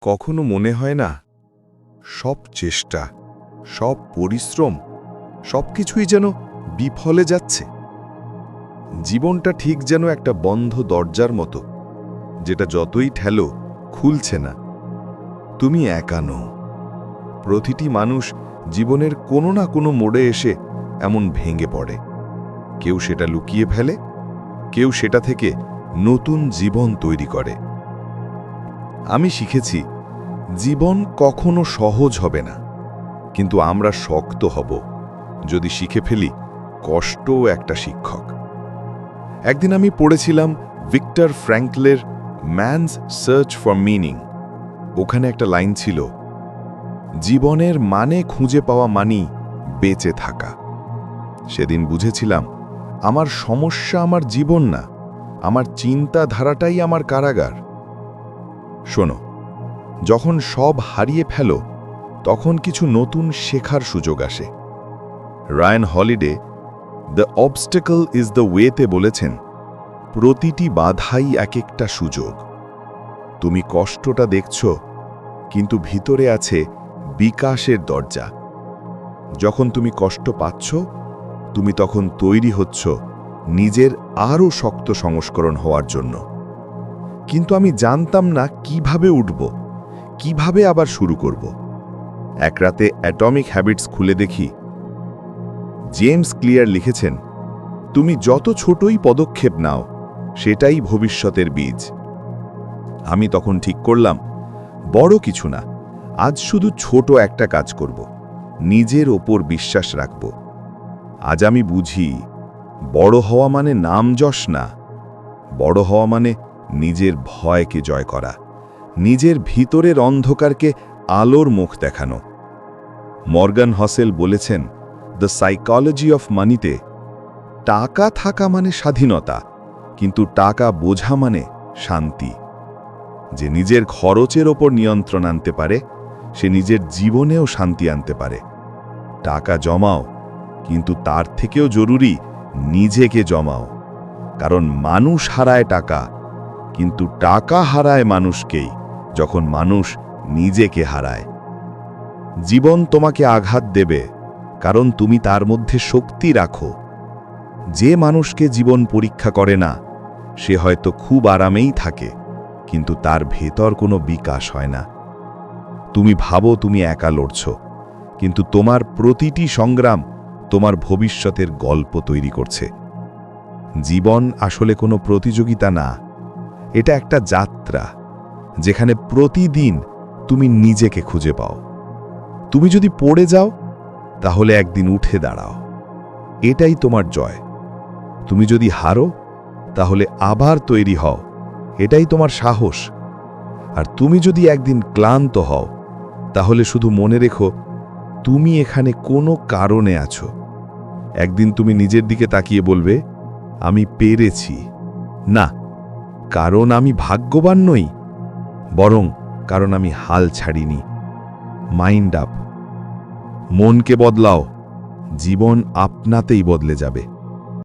কখনো মনে হয় না সব চেষ্টা, সব পরিশ্রম, সবকিছুই যেন বিফলে যাচ্ছে? জীবনটা ঠিক যেন একটা বন্ধ দরজার মতো, যেটা যতই ঠেলো খুলছে না। তুমি একা নও। প্রতিটি মানুষ জীবনের কোনো না কোনো মোড়ে এসে এমন ভেঙে পড়ে। কেউ সেটা লুকিয়ে ফেলে, কেউ সেটা থেকে নতুন জীবন তৈরি করে। আমি শিখেছি জীবন কখনো সহজ হবে না, কিন্তু আমরা শক্ত হব যদি শিখে ফেলি কষ্টও একটা শিক্ষক। একদিন আমি পড়েছিলাম ভিক্টর ফ্র্যাঙ্কলের ম্যানস সার্চ ফর মিনিং। ওখানে একটা লাইন ছিল, জীবনের মানে খুঁজে পাওয়া মানেই বেঁচে থাকা। সেদিন বুঝেছিলাম আমার সমস্যা আমার জীবন না, আমার চিন্তাধারাটাই আমার কারাগার। শোনো, যখন সব হারিয়ে ফেলো তখন কিছু নতুন শেখার সুযোগ আসে। Ryan Holiday the obstacle is the ওয়েতে বলেছেন, প্রতিটি বাধাই এক একটা সুযোগ। তুমি কষ্টটা দেখছ, কিন্তু ভিতরে আছে বিকাশের দরজা। যখন তুমি কষ্ট পাচ্ছ, তুমি তখন তৈরি হচ্ছ নিজের আরও শক্ত সংস্করণ হওয়ার জন্য। কিন্তু আমি জানতাম না কিভাবে উঠব, কিভাবে আবার শুরু করব। এক রাতে অ্যাটমিক হ্যাবিটস খুলে দেখি জেমস ক্লিয়ার লিখেছেন, তুমি যত ছোটই পদক্ষেপ নাও সেটাই ভবিষ্যতের বীজ। আমি তখন ঠিক করলাম, বড় কিছু না, আজ শুধু ছোট একটা কাজ করব, নিজের ওপর বিশ্বাস রাখব। আজ আমি বুঝি বড় হওয়া মানে নাম যশ না, বড় হওয়া মানে নিজের ভয়কে জয় করা, নিজের ভিতরের অন্ধকারকে আলোর মুখ দেখানো। মর্গান হসেল বলেছেন, দ্য সাইকোলজি অফ মানিতে, টাকা থাকা মানে স্বাধীনতা, কিন্তু টাকা বোঝা মানে শান্তি। যে নিজের খরচের ওপর নিয়ন্ত্রণ আনতে পারে সে নিজের জীবনেও শান্তি আনতে পারে। টাকা জমাও, কিন্তু তার থেকেও জরুরি নিজেকে জমাও। কারণ মানুষ হারায় টাকা, কিন্তু টাকা হারায় মানুষকেই যখন মানুষ নিজেকে হারায়। জীবন তোমাকে আঘাত দেবে, কারণ তুমি তার মধ্যে শক্তি রাখো। যে মানুষকে জীবন পরীক্ষা করে না সে হয়তো খুব আরামেই থাকে, কিন্তু তার ভেতর কোনো বিকাশ হয় না। তুমি ভাবো তুমি একা লড়ছ, কিন্তু তোমার প্রতিটি সংগ্রাম তোমার ভবিষ্যতের গল্প তৈরি করছে। জীবন আসলে কোনো প্রতিযোগিতা না, এটা একটা যাত্রা, যেখানে প্রতিদিন তুমি নিজেকে খুঁজে পাও। তুমি যদি পড়ে যাও তাহলে একদিন উঠে দাঁড়াও, এটাই তোমার জয়। তুমি যদি হারো তাহলে আবার তৈরি হও, এটাই তোমার সাহস। আর তুমি যদি একদিন ক্লান্ত হও তাহলে শুধু মনে রেখো তুমি এখানে কোনো কারণে আছো। একদিন তুমি নিজের দিকে তাকিয়ে বলবে, আমি পেরেছি। না কারণ আমি ভাগ্যবান নই, বরং কারণ আমি হাল ছাড়িনি। মাইন্ড আপ, মনকে বদলাও, জীবন আপনাতেই বদলে যাবে।